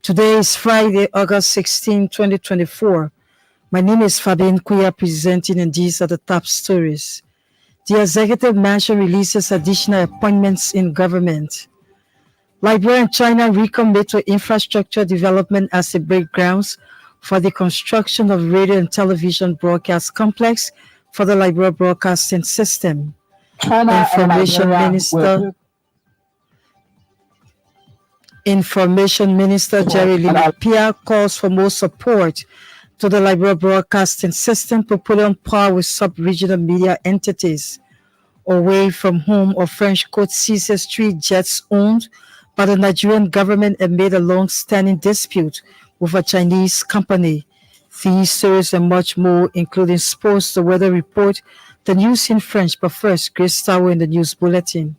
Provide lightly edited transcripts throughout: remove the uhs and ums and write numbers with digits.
Today is Friday, August 16, 2024. My name is Fabienne Kuya presenting, and these are the top stories. The Executive Mansion releases additional appointments in government. Liberia and China recommit to infrastructure development as they break grounds for the construction of radio and television broadcast complex for the Liberia Broadcasting System. Information Minister Jerry Limipia calls for more support to the Liberia Broadcasting System to put on par with sub-regional media entities. Away from home, a French court seizes 3 jets owned by the Nigerian government amid a long-standing dispute with a Chinese company. These stories and much more, including sports, the weather report, the news in French. But first, Grace Tower in the news bulletin.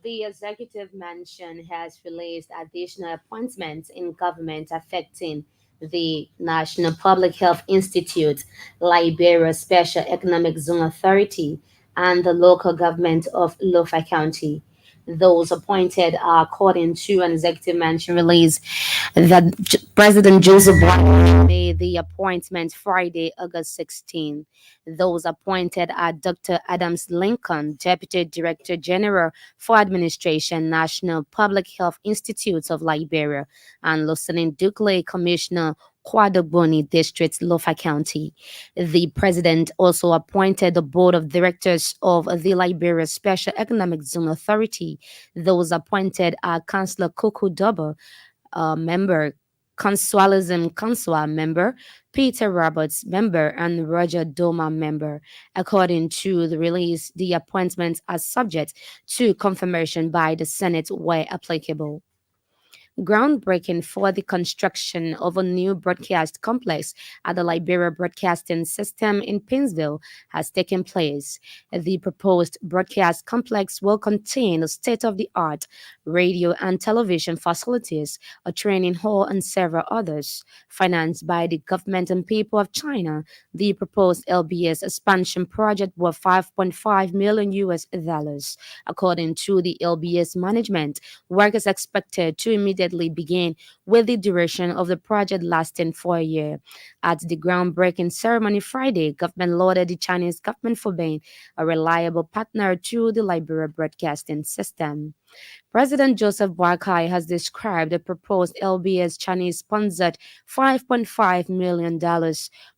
The Executive Mansion has released additional appointments in government affecting the National Public Health Institute, Liberia Special Economic Zone Authority, and the local government of Lofa County. Those appointed are according to an executive mansion release that President Joseph Biden made the appointment Friday, August 16. Those appointed are Dr. Adams Lincoln, Deputy Director General for Administration, National Public Health Institutes of Liberia, and Lieutenant Dukley, Commissioner, Quadoboni District, Lofa County. The president also appointed the board of directors of the Liberia Special Economic Zone Authority. Those appointed are Councillor Kuku Dobo, member, Consualism Consual member, Peter Roberts member, and Roger Doma member. According to the release, the appointments are subject to confirmation by the Senate where applicable. Groundbreaking for the construction of a new broadcast complex at the Liberia Broadcasting System in Pinsville has taken place. The proposed broadcast complex will contain state-of-the-art radio and television facilities, a training hall, and several others. Financed by the government and people of China, the proposed LBS expansion project worth $5.5 million US. According to the LBS management, work is expected to immediately begin, with the duration of the project lasting for a year. At the groundbreaking ceremony Friday, government lauded the Chinese government for being a reliable partner to the Liberia Broadcasting System. President Joseph Boakai has described the proposed LBS Chinese-sponsored $5.5 million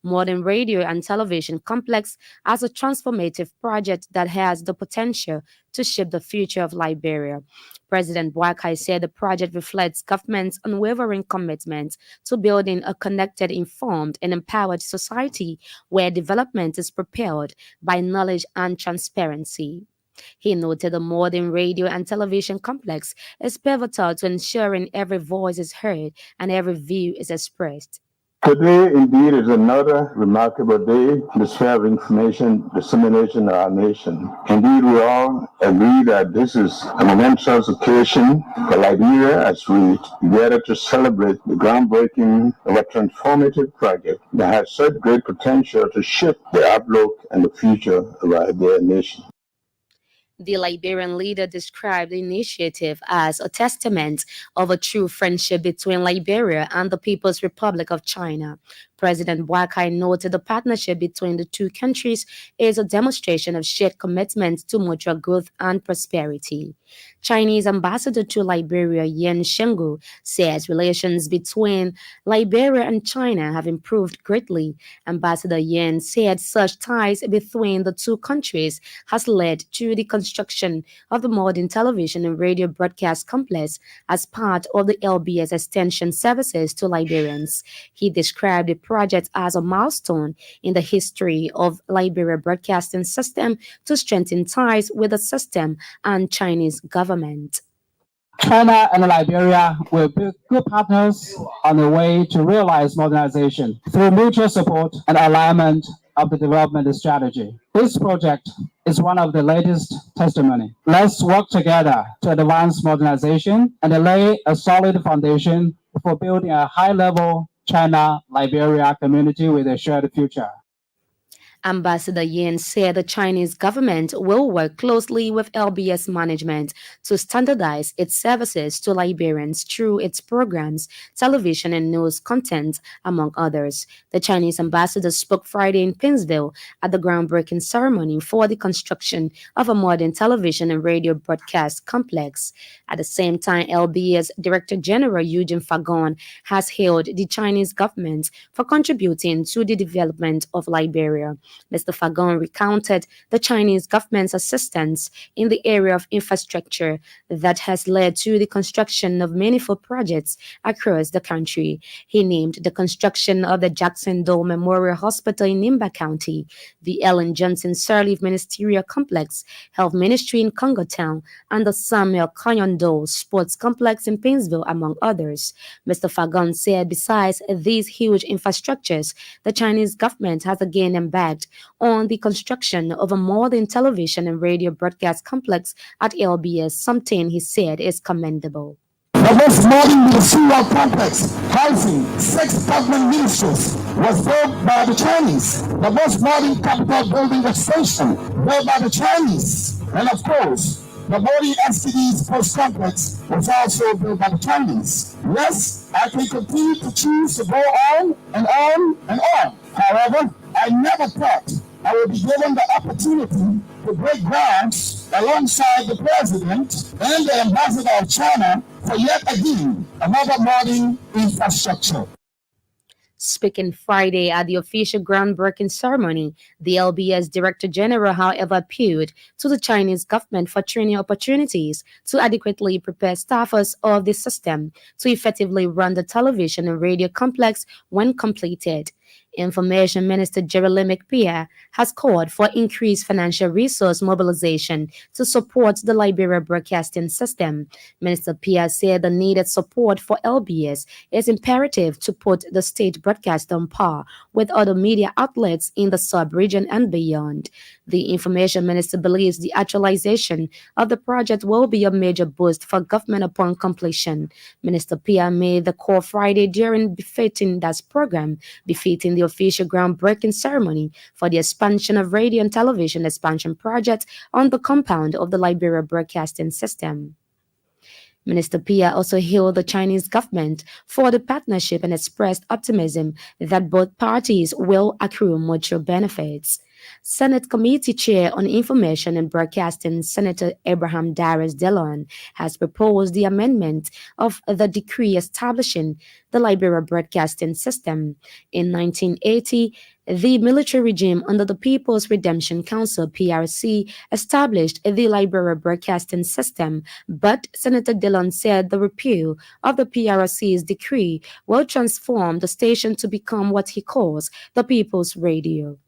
modern radio and television complex as a transformative project that has the potential to shape the future of Liberia. President Boakai said the project reflects government's unwavering commitment to building a connected, informed, and empowered society where development is propelled by knowledge and transparency. He noted the modern radio and television complex is pivotal to ensuring every voice is heard and every view is expressed. Today, indeed, is another remarkable day in the sphere of information dissemination in our nation. Indeed, we all agree that this is a momentous occasion for Liberia as we gather to celebrate the groundbreaking of a transformative project that has such great potential to shape the outlook and the future of our nation. The Liberian leader described the initiative as a testament of a true friendship between Liberia and the People's Republic of China. President Boakai noted the partnership between the two countries is a demonstration of shared commitment to mutual growth and prosperity. Chinese ambassador to Liberia, Yen Shengu, says relations between Liberia and China have improved greatly. Ambassador Yen said such ties between the two countries has led to the construction of the modern television and radio broadcast complex as part of the LBS extension services to Liberians. He described the project as a milestone in the history of Liberia Broadcasting System to strengthen ties with the system and Chinese government. China and Liberia will be good partners on the way to realize modernization through mutual support and alignment of the development strategy. This project is one of the latest testimony. Let's work together to advance modernization and lay a solid foundation for building a high-level China-Liberia community with a shared future. Ambassador Yin said the Chinese government will work closely with LBS management to standardize its services to Liberians through its programs, television, and news content, among others. The Chinese ambassador spoke Friday in Pinsville at the groundbreaking ceremony for the construction of a modern television and radio broadcast complex. At the same time, LBS Director General Eugene Fagon has hailed the Chinese government for contributing to the development of Liberia. Mr. Fagon recounted the Chinese government's assistance in the area of infrastructure that has led to the construction of meaningful projects across the country. He named the construction of the Jackson Dole Memorial Hospital in Nimba County, the Ellen Johnson Sirleaf Ministerial Complex, Health Ministry in Congo Town, and the Samuel Canyon Dole Sports Complex in Painesville, among others. Mr. Fagon said besides these huge infrastructures, the Chinese government has again embarked on the construction of a modern television and radio broadcast complex at LBS, something he said is commendable. The most modern ministerial complex housing 6 government ministries was built by the Chinese. The most modern capital building extension built by the Chinese. And of course, the modern STD's post complex was also built by the Chinese. Yes, I can continue to choose to go on and on and on. However, I never thought I would be given the opportunity to break grounds alongside the President and the Ambassador of China for yet again another modern infrastructure. Speaking Friday at the official groundbreaking ceremony, the LBS Director General, however, appealed to the Chinese government for training opportunities to adequately prepare staffers of the system to effectively run the television and radio complex when completed. Information Minister Jeremy Pierre has called for increased financial resource mobilization to support the Liberia broadcasting system. Minister Pierre said the needed support for LBS is imperative to put the state broadcast on par with other media outlets in the sub-region and beyond. The Information Minister believes the actualization of the project will be a major boost for government upon completion. Minister Pierre made the call Friday during befitting that program, befitting the official groundbreaking ceremony for the expansion of radio and television expansion project on the compound of the Liberia broadcasting system. Minister Pia also hailed the Chinese government for the partnership and expressed optimism that both parties will accrue mutual benefits. Senate Committee Chair on Information and Broadcasting, Senator Abraham Darius Delon, has proposed the amendment of the decree establishing the Liberia Broadcasting System. In 1980, the military regime under the People's Redemption Council (PRC) established the Liberia Broadcasting System, but Senator Dillon said the repeal of the PRC's decree will transform the station to become what he calls the People's Radio.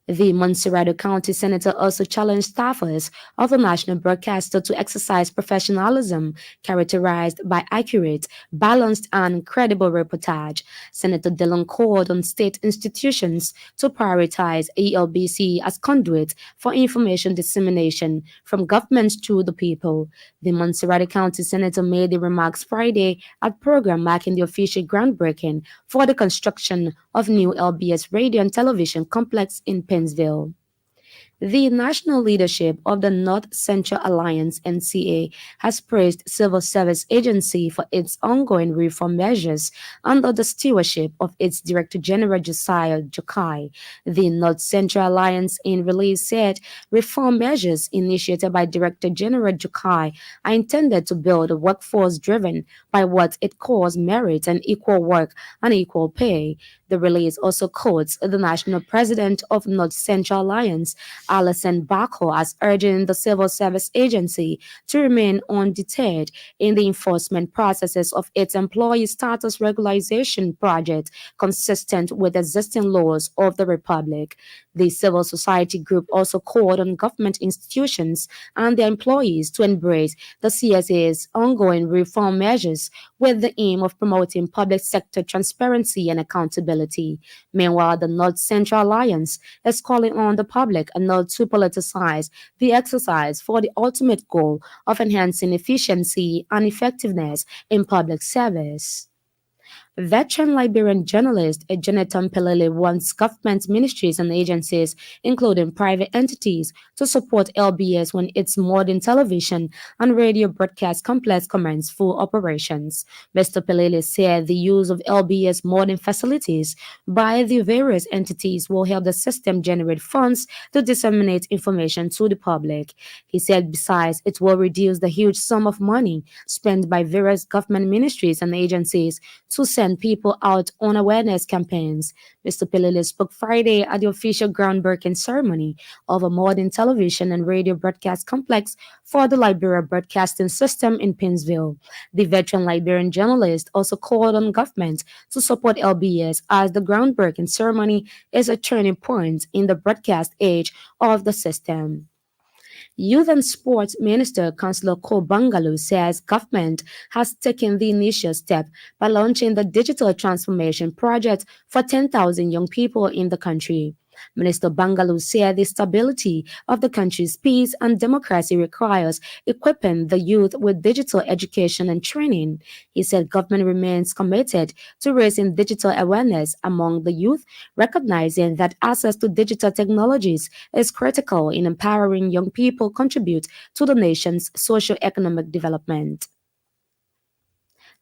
The Montserrado County Senator also challenged staffers of the national broadcaster to exercise professionalism characterized by accurate, balanced, and credible reportage. Senator Dillon called on state institutions to prioritize ELBC as conduit for information dissemination from governments to the people. The Montserrado County Senator made the remarks Friday at program marking the official groundbreaking for the construction of new LBS radio and television complex in Pennsville. The national leadership of the North Central Alliance (NCA) has praised Civil Service Agency for its ongoing reform measures under the stewardship of its Director General Josiah Jokai. The North Central Alliance in release said reform measures initiated by Director General Jokai are intended to build a workforce driven by what it calls merit and equal work and equal pay. The release also quotes the national president of North Central Alliance, Alison Bako, as urging the Civil Service Agency to remain undeterred in the enforcement processes of its employee status regularization project, consistent with existing laws of the Republic. The civil society group also called on government institutions and their employees to embrace the CSA's ongoing reform measures with the aim of promoting public sector transparency and accountability. Meanwhile, the North Central Alliance is calling on the public not to politicize the exercise for the ultimate goal of enhancing efficiency and effectiveness in public service. Veteran Liberian journalist Jonathan Pelele wants government ministries and agencies, including private entities, to support LBS when its modern television and radio broadcast complex commence full operations. Mr. Pelele said the use of LBS modern facilities by the various entities will help the system generate funds to disseminate information to the public. He said besides, it will reduce the huge sum of money spent by various government ministries and agencies to send people out on awareness campaigns. Mr. Pelele spoke Friday at the official groundbreaking ceremony of a modern television and radio broadcast complex for the Liberia Broadcasting System in Pinsville. The veteran Liberian journalist also called on government to support LBS as the groundbreaking ceremony is a turning point in the broadcast age of the system. Youth and Sports Minister Councillor Ko Bangalu says government has taken the initial step by launching the digital transformation project for 10,000 young people in the country. Minister Bangalu said the stability of the country's peace and democracy requires equipping the youth with digital education and training. He said government remains committed to raising digital awareness among the youth, recognizing that access to digital technologies is critical in empowering young people contribute to the nation's socio-economic development.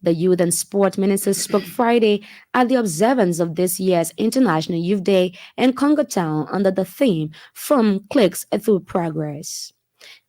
The Youth and Sport Minister spoke Friday at the observance of this year's International Youth Day in Congo Town under the theme From Clicks Through Progress.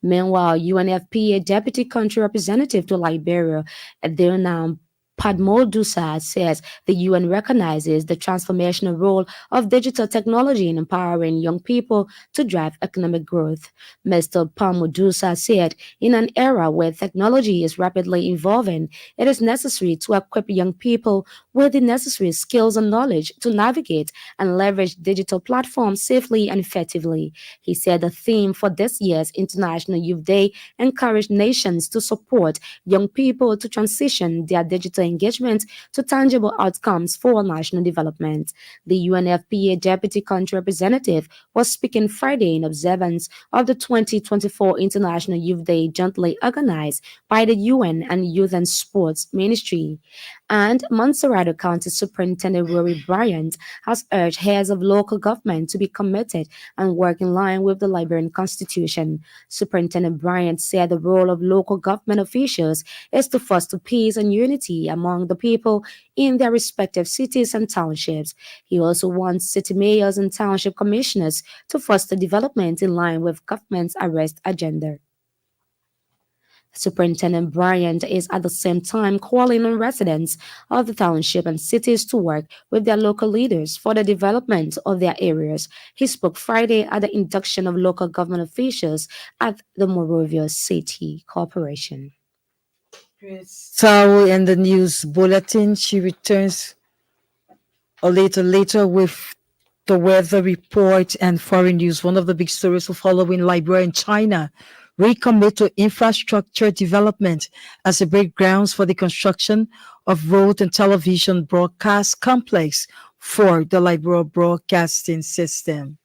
Meanwhile, UNFPA Deputy Country Representative to Liberia, Adelna Padmodusa, says the UN recognizes the transformational role of digital technology in empowering young people to drive economic growth. Mr. Padmodusa said, in an era where technology is rapidly evolving, it is necessary to equip young people with the necessary skills and knowledge to navigate and leverage digital platforms safely and effectively. He said the theme for this year's International Youth Day encouraged nations to support young people to transition their digital engagement to tangible outcomes for national development. The UNFPA Deputy Country Representative was speaking Friday in observance of the 2024 International Youth Day jointly organized by the UN and Youth and Sports Ministry. And Montserrat County Superintendent Rory Bryant has urged heads of local government to be committed and work in line with the Liberian Constitution. Superintendent Bryant said the role of local government officials is to foster peace and unity among the people in their respective cities and townships. He also wants city mayors and township commissioners to foster development in line with government's arrest agenda. Superintendent Bryant is at the same time calling on residents of the township and cities to work with their local leaders for the development of their areas. He spoke Friday at the induction of local government officials at the Morovia City Corporation. So in the news bulletin, she returns later with the weather report and foreign news. One of the big stories to follow in Liberia and China recommit to infrastructure development as a break grounds for the construction of road and television broadcast complex for the Liberia broadcasting system.